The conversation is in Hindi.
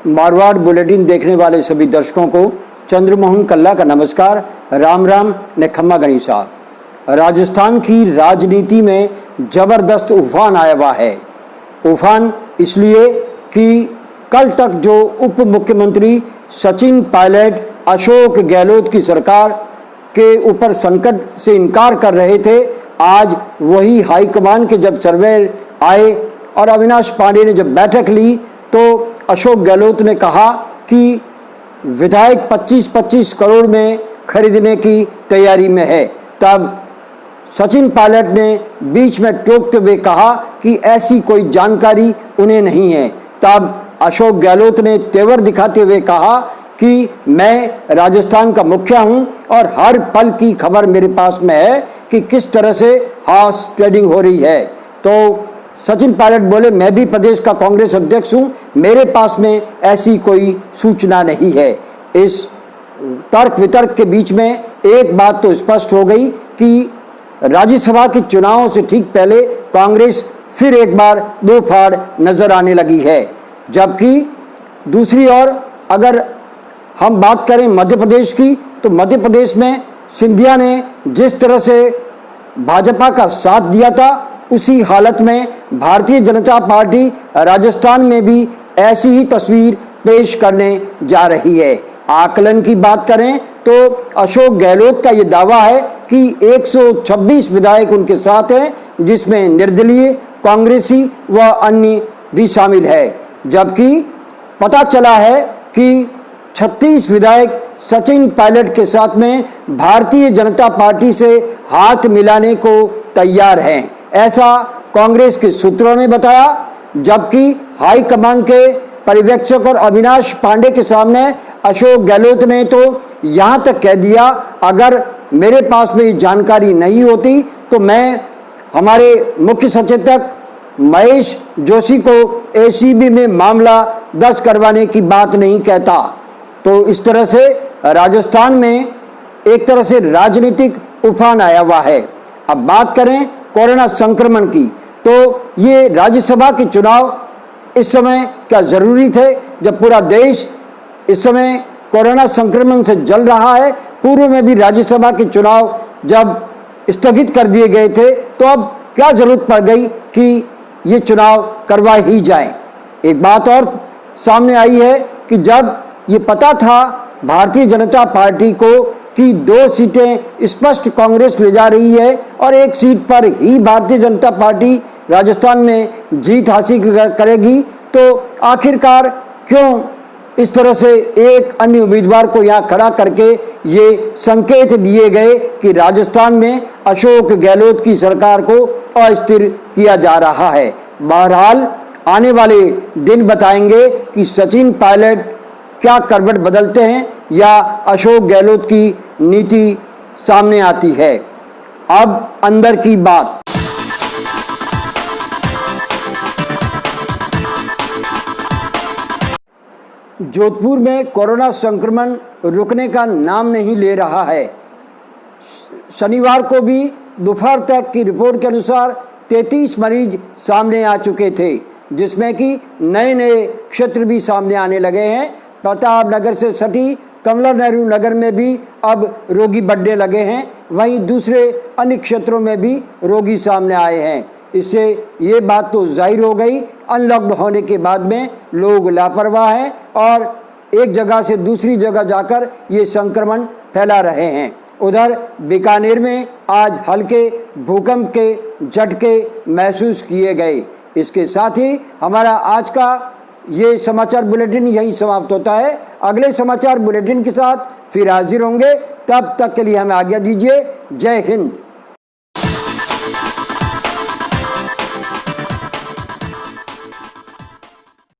मारवाड़ बुलेटिन देखने वाले सभी दर्शकों को चंद्रमोहन कल्ला का नमस्कार। राम राम ने खम्मा गणिसा। राजस्थान की राजनीति में जबरदस्त उफान आया हुआ है। उफान इसलिए कि कल तक जो उप मुख्यमंत्री सचिन पायलट अशोक गहलोत की सरकार के ऊपर संकट से इनकार कर रहे थे, आज वही हाईकमान के जब सर्वे आए और अविनाश पांडे ने जब बैठक ली तो अशोक गहलोत ने कहा कि विधायक 25-25 करोड़ में खरीदने की तैयारी में है। तब सचिन पायलट ने बीच में टोकते हुए कहा कि ऐसी कोई जानकारी उन्हें नहीं है। तब अशोक गहलोत ने तेवर दिखाते हुए कहा कि मैं राजस्थान का मुखिया हूं और हर पल की खबर मेरे पास में है कि किस तरह से हॉर्स ट्रेडिंग हो रही है। तो सचिन पायलट बोले, मैं भी प्रदेश का कांग्रेस अध्यक्ष हूं, मेरे पास में ऐसी कोई सूचना नहीं है। इस तर्क वितर्क के बीच में एक बात तो स्पष्ट हो गई कि राज्यसभा के चुनावों से ठीक पहले कांग्रेस फिर एक बार दो फाड़ नजर आने लगी है। जबकि दूसरी ओर अगर हम बात करें मध्य प्रदेश की, तो मध्य प्रदेश में सिंधिया ने जिस तरह से भाजपा का साथ दिया था, उसी हालत में भारतीय जनता पार्टी राजस्थान में भी ऐसी ही तस्वीर पेश करने जा रही है। आकलन की बात करें तो अशोक गहलोत का ये दावा है कि 126 विधायक उनके साथ हैं, जिसमें निर्दलीय, कांग्रेसी व अन्य भी शामिल है। जबकि पता चला है कि 36 विधायक सचिन पायलट के साथ में भारतीय जनता पार्टी से हाथ मिलाने को तैयार हैं, ऐसा कांग्रेस के सूत्रों ने बताया। जबकि हाईकमान के पर्यवेक्षक और अविनाश पांडे के सामने अशोक गहलोत ने तो यहां तक कह दिया, अगर मेरे पास में जानकारी नहीं होती तो मैं हमारे मुख्य सचेतक महेश जोशी को एसीबी में मामला दर्ज करवाने की बात नहीं कहता। तो इस तरह से राजस्थान में एक तरह से राजनीतिक उफान आया हुआ है। अब बात करें कोरोना संक्रमण की, तो ये राज्यसभा के चुनाव इस समय क्या जरूरी थे, जब पूरा देश इस समय कोरोना संक्रमण से जल रहा है। पूर्व में भी राज्यसभा के चुनाव जब स्थगित कर दिए गए थे, तो अब क्या जरूरत पड़ गई कि ये चुनाव करवा ही जाए। एक बात और सामने आई है कि जब ये पता था भारतीय जनता पार्टी को कि 2 सीटें स्पष्ट कांग्रेस ले जा रही है और 1 सीट पर ही भारतीय जनता पार्टी राजस्थान में जीत हासिल करेगी, तो आखिरकार क्यों इस तरह से एक अन्य उम्मीदवार को यहाँ खड़ा करके ये संकेत दिए गए कि राजस्थान में अशोक गहलोत की सरकार को अस्थिर किया जा रहा है। बहरहाल आने वाले दिन बताएंगे कि सचिन पायलट क्या करवट बदलते हैं या अशोक गहलोत की नीति सामने आती है। अब अंदर की बात। जोधपुर में कोरोना संक्रमण रुकने का नाम नहीं ले रहा है। शनिवार को भी दोपहर तक की रिपोर्ट के अनुसार 33 मरीज सामने आ चुके थे, जिसमें कि नए नए क्षेत्र भी सामने आने लगे हैं। प्रताप नगर से सटी कमला नेहरू नगर में भी अब रोगी बढ़ने लगे हैं, वहीं दूसरे अन्य क्षेत्रों में भी रोगी सामने आए हैं। इससे ये बात तो जाहिर हो गई, अनलॉक्ड होने के बाद में लोग लापरवाह हैं और एक जगह से दूसरी जगह जाकर ये संक्रमण फैला रहे हैं। उधर बीकानेर में आज हल्के भूकंप के झटके महसूस किए गए। इसके साथ ही हमारा आज का ये समाचार बुलेटिन यहीं समाप्त होता है। अगले समाचार बुलेटिन के साथ फिर हाजिर होंगे, तब तक के लिए हमें आज्ञा दीजिए। जय हिंद।